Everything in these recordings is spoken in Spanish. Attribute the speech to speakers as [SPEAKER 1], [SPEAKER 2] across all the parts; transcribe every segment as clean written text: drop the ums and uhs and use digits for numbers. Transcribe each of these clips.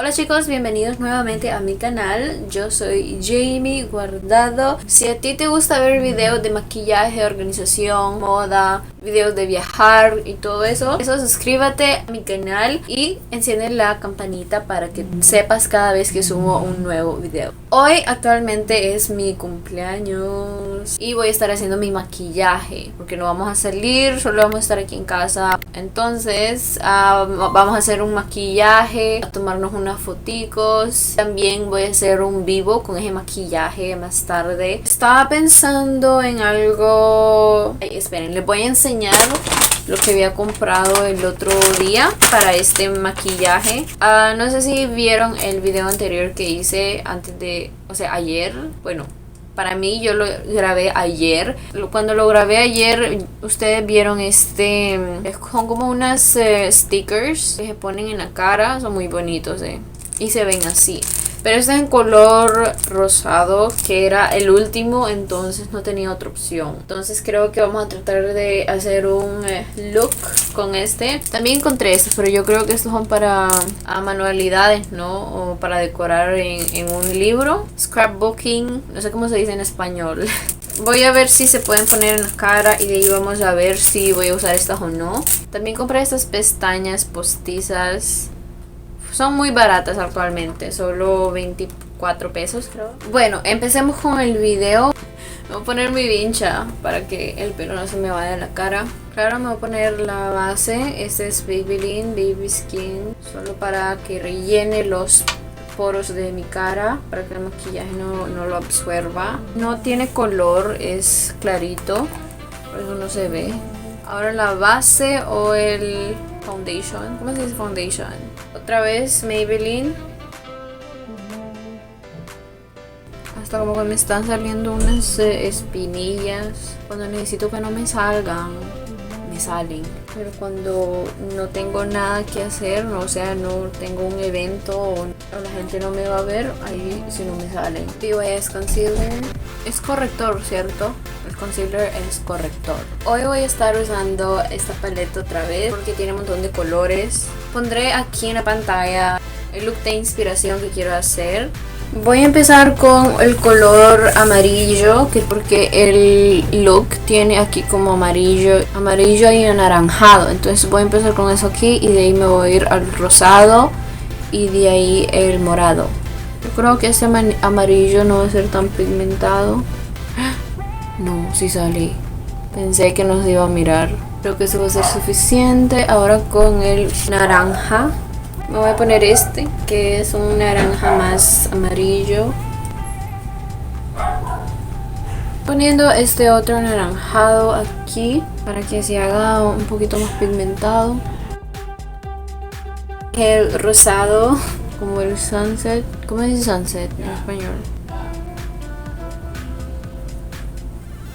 [SPEAKER 1] Hola chicos, bienvenidos nuevamente a mi canal. Yo soy Jamie Guardado. Si a ti te gusta ver videos de maquillaje, organización, moda, videos de viajar y todo eso, suscríbete a mi canal y enciende la campanita para que sepas cada vez que subo un nuevo video. Hoy actualmente es mi cumpleaños y voy a estar haciendo mi maquillaje porque no vamos a salir, solo vamos a estar aquí en casa. Entonces vamos a hacer un maquillaje, a tomarnos unas foticos. También voy a hacer un vivo con ese maquillaje más tarde. Estaba pensando en algo. Esperen, les voy a enseñar lo que había comprado el otro día para este maquillaje. No sé si vieron el video anterior que hice antes de, ayer. Bueno, para mí yo lo grabé ayer. Cuando lo grabé ayer, ustedes vieron son como unas stickers que se ponen en la cara. Son muy bonitos, y se ven así. Pero este es en color rosado, que era el último, entonces no tenía otra opción. Entonces creo que vamos a tratar de hacer un look con este. También encontré estos, pero yo creo que estos son para manualidades, ¿no? O para decorar en un libro. Scrapbooking, no sé cómo se dice en español. Voy a ver si se pueden poner en la cara y de ahí vamos a ver si voy a usar estas o no. También compré estas pestañas postizas. Son muy baratas actualmente, solo 24 pesos creo. Bueno, empecemos con el video. Me voy a poner mi vincha para que el pelo no se me vaya de la cara. Claro, me voy a poner la base. Este es Maybelline Baby Skin, solo para que rellene los poros de mi cara, para que el maquillaje no lo absorba. No tiene color, es clarito, por eso no se ve. Ahora la base o el foundation. ¿Cómo se dice foundation? Otra vez Maybelline. Hasta como que me están saliendo unas espinillas. Cuando necesito que no me salgan, me salen. Pero cuando no tengo nada que hacer, no tengo un evento o la gente no me va a ver, ahí sí no me salen. PYS Concealer. Es corrector, ¿cierto? El concealer es corrector. Hoy voy a estar usando esta paleta otra vez porque tiene un montón de colores. Pondré aquí en la pantalla el look de inspiración que quiero hacer. Voy a empezar con el color amarillo, porque el look tiene aquí como amarillo y anaranjado. Entonces voy a empezar con eso aquí y de ahí me voy a ir al rosado y de ahí el morado. Yo creo que ese amarillo no va a ser tan pigmentado. No, sí sale. Pensé que no se iba a mirar. Creo que eso va a ser suficiente. Ahora con el naranja me voy a poner que es un naranja más amarillo. Poniendo este otro anaranjado aquí para que se haga un poquito más pigmentado. El rosado, como el sunset. ¿Cómo se dice sunset en español?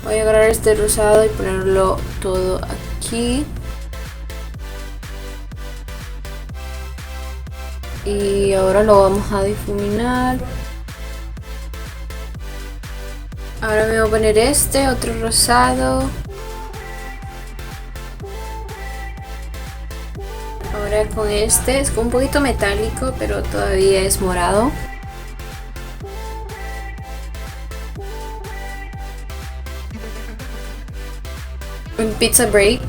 [SPEAKER 1] Voy a agarrar este rosado y ponerlo todo aquí. Y ahora lo vamos a difuminar. Ahora me voy a poner otro rosado. Ahora con es un poquito metálico, pero todavía es morado. Un pizza break.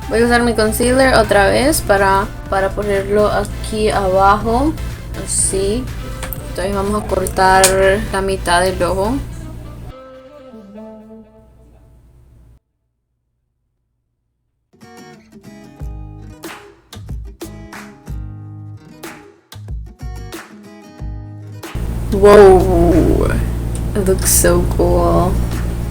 [SPEAKER 1] Voy a usar mi concealer otra vez para ponerlo aquí abajo, así. Entonces vamos a cortar la mitad del ojo. Whoa, it looks so cool.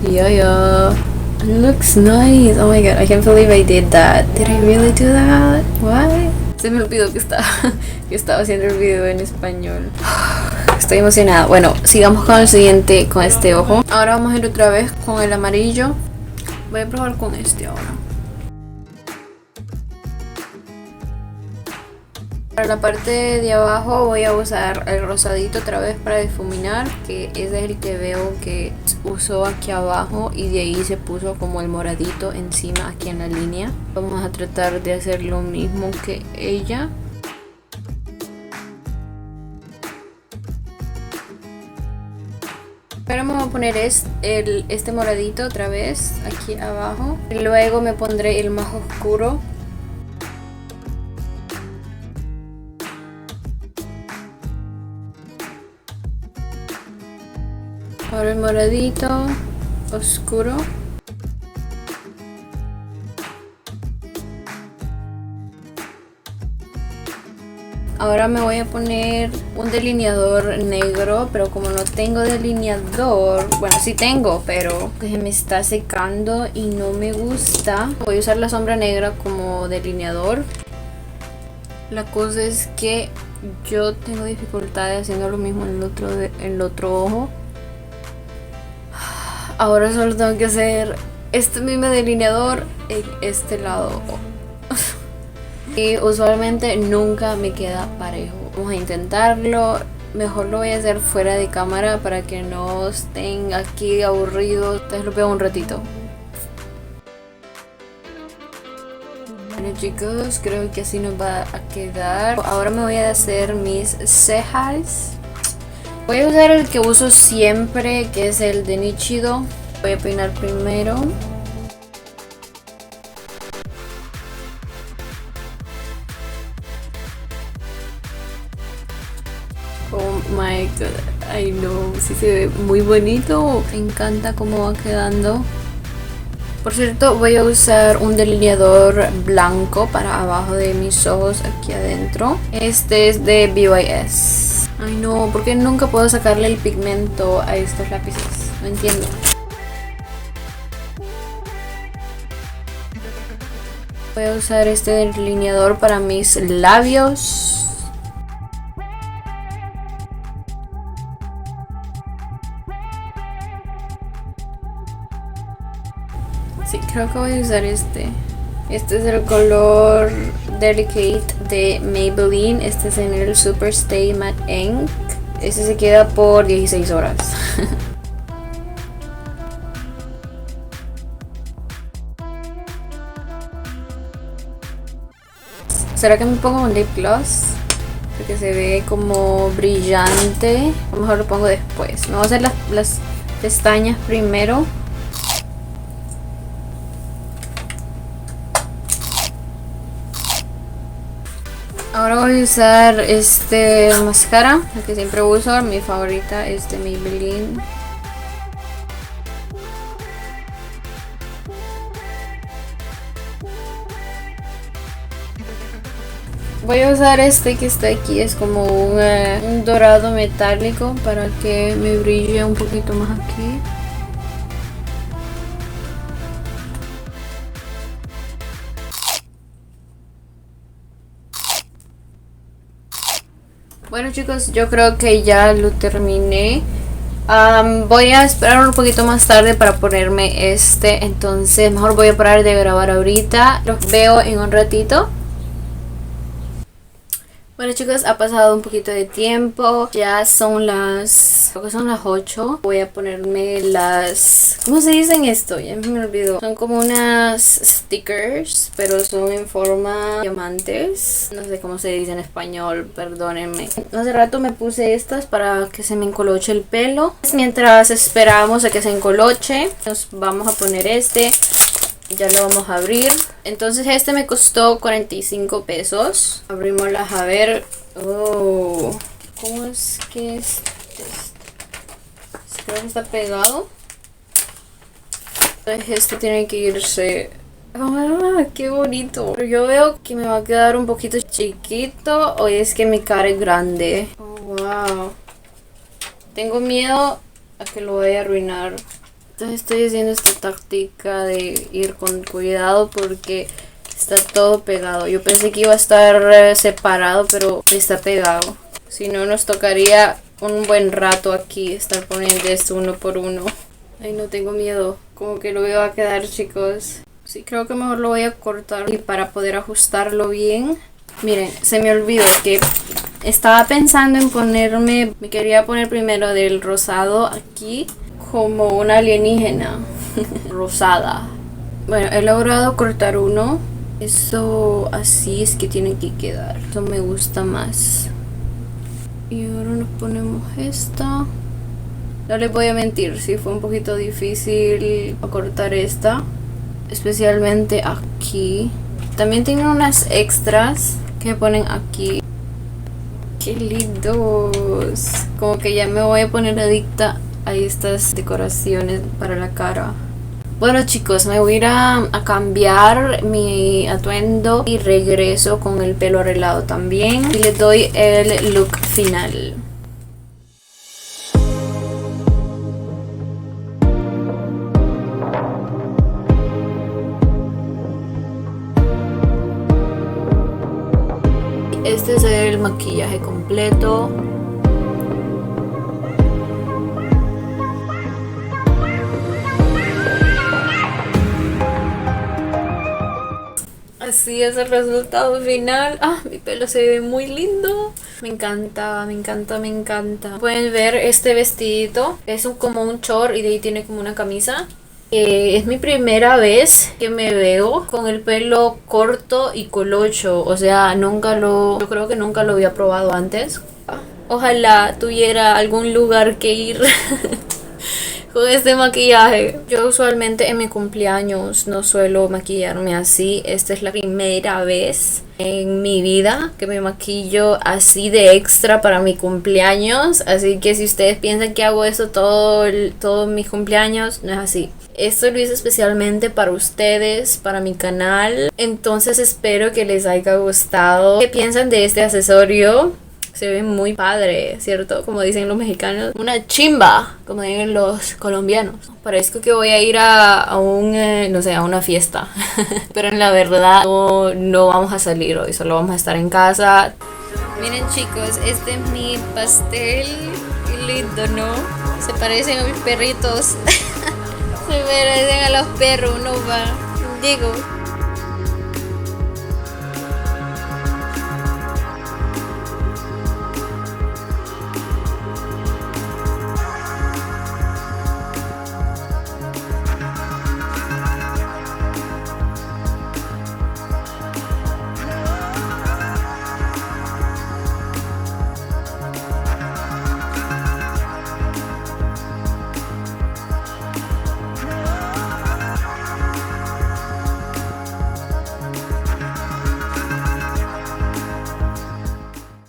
[SPEAKER 1] Yeah. It looks nice. Oh my god, I can't believe I did that. Did I really do that? What? Se me olvidó que estaba haciendo el video en español. Estoy emocionada. Bueno, sigamos con el siguiente, con este ojo. Ahora vamos a ir otra vez con el amarillo. Voy a probar con ahora. Para la parte de abajo voy a usar el rosadito otra vez para difuminar, que es el que veo que usó aquí abajo y de ahí se puso como el moradito encima aquí en la línea. Vamos a tratar de hacer lo mismo que ella. Ahora me voy a poner este moradito otra vez aquí abajo y luego me pondré el más oscuro. Ahora el moradito oscuro. Ahora me voy a poner un delineador negro, pero como no tengo delineador, bueno sí tengo, pero se me está secando y no me gusta. Voy a usar la sombra negra como delineador. La cosa es que yo tengo dificultades haciendo lo mismo en el otro ojo. Ahora solo tengo que hacer este mismo delineador en este lado. Y usualmente nunca me queda parejo. Vamos a intentarlo. Mejor lo voy a hacer fuera de cámara para que no estén aquí aburridos. Entonces lo veo un ratito. Bueno chicos, creo que así nos va a quedar. Ahora me voy a hacer mis cejas. Voy a usar el que uso siempre, que es el de Nichido. Voy a peinar primero. Oh my god, ay no, sí se ve muy bonito. Me encanta cómo va quedando. Por cierto, voy a usar un delineador blanco para abajo de mis ojos aquí adentro. Este es de BYS. Ay no, porque nunca puedo sacarle el pigmento a estos lápices. No entiendo. Voy a usar este delineador para mis labios. Sí, creo que voy a usar este. Este es el color Delicate de Maybelline. Este es en el Super Stay Matte Ink. Este se queda por 16 horas. ¿Será que me pongo un lip gloss? Porque se ve como brillante. A lo mejor lo pongo después. Me voy a hacer las pestañas primero. Ahora voy a usar este máscara, la que siempre uso, mi favorita es de Maybelline. Voy a usar este que está aquí, es como un dorado metálico para que me brille un poquito más aquí. Bueno chicos, yo creo que ya lo terminé. Voy a esperar un poquito más tarde para ponerme este. Entonces mejor voy a parar de grabar ahorita. Los veo en un ratito. Bueno chicos, ha pasado un poquito de tiempo. Ya son creo que son las 8. Voy a ponerme ¿cómo se dicen esto? Ya me olvidó. Son como unas stickers, pero son en forma de diamantes. No sé cómo se dice en español, perdónenme. Hace rato me puse estas para que se me encoloche el pelo. Mientras esperamos a que se encoloche, nos vamos a poner este. Ya lo vamos a abrir. Entonces este me costó 45 pesos. Abrimoslas a ver. Oh, ¿cómo es que es? Creo que está pegado. Entonces este tiene que irse. ¡Ah, qué bonito! Pero yo veo que me va a quedar un poquito chiquito, o es que mi cara es grande. Oh, wow. Tengo miedo a que lo vaya a arruinar. Entonces estoy haciendo esta táctica de ir con cuidado porque está todo pegado. Yo pensé que iba a estar separado, pero está pegado. Si no, nos tocaría un buen rato aquí estar poniendo esto uno por uno. Ay, no, tengo miedo. Como que lo veo a quedar, chicos. Sí, creo que mejor lo voy a cortar y para poder ajustarlo bien. Miren, se me olvidó que estaba pensando en ponerme, me quería poner primero del rosado aquí como una alienígena rosada. Bueno, he logrado cortar uno. Eso así es que tiene que quedar. Eso me gusta más. Y ahora nos ponemos esta. No les voy a mentir, sí fue un poquito difícil cortar esta, especialmente aquí. También tiene unas extras que ponen aquí. ¡Qué lindos! Como que ya me voy a poner adicta a estas decoraciones para la cara. Bueno chicos, me voy a ir a cambiar mi atuendo y regreso con el pelo arreglado también. Y les doy el look final. Este es el maquillaje completo. Así es el resultado final. Mi pelo se ve muy lindo. Me encanta, me encanta, me encanta. Pueden ver este vestidito. Es como un short y de ahí tiene como una camisa. Es mi primera vez que me veo con el pelo corto y colocho. O sea, yo creo que nunca lo había probado antes. Ojalá tuviera algún lugar que ir con este maquillaje. Yo usualmente en mi cumpleaños no suelo maquillarme así. Esta es la primera vez en mi vida que me maquillo así de extra para mi cumpleaños. Así que si ustedes piensan que hago eso todos mis cumpleaños, no es así. Esto lo hice especialmente para ustedes, para mi canal. Entonces espero que les haya gustado. ¿Qué piensan de este accesorio? Se ve muy padre, ¿cierto? Como dicen los mexicanos, una chimba, como dicen los colombianos. Parezco que voy a ir a una fiesta. Pero en la verdad no vamos a salir hoy, solo vamos a estar en casa. Miren chicos, este es mi pastel. Qué lindo, ¿no? Se parecen a mis perritos. Se parecen a los perros, no va. Digo.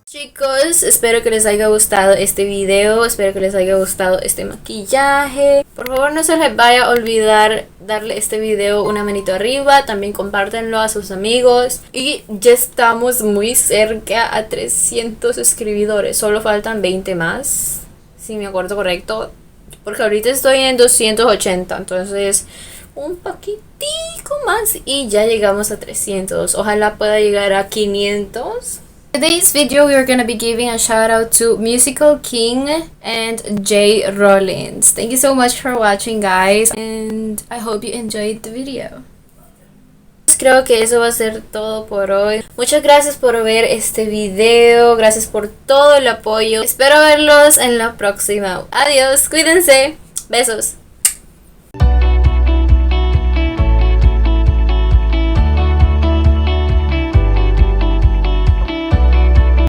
[SPEAKER 1] Chicos, espero que les haya gustado este video, espero que les haya gustado este maquillaje. Por favor no se les vaya a olvidar darle este video una manito arriba, también compártanlo a sus amigos. Y ya estamos muy cerca a 300 suscriptores, solo faltan 20 más, si me acuerdo correcto. Porque ahorita estoy en 280, entonces un poquitico más y ya llegamos a 300. Ojalá pueda llegar a 500. In today's video, we are going to be giving a shout out to Musical King and Jay Rollins. Thank you so much for watching, guys, and I hope you enjoyed the video. Creo que eso va a ser todo por hoy. Muchas gracias por ver este video, gracias por todo el apoyo. Espero verlos en la próxima. Adiós, cuídense, besos.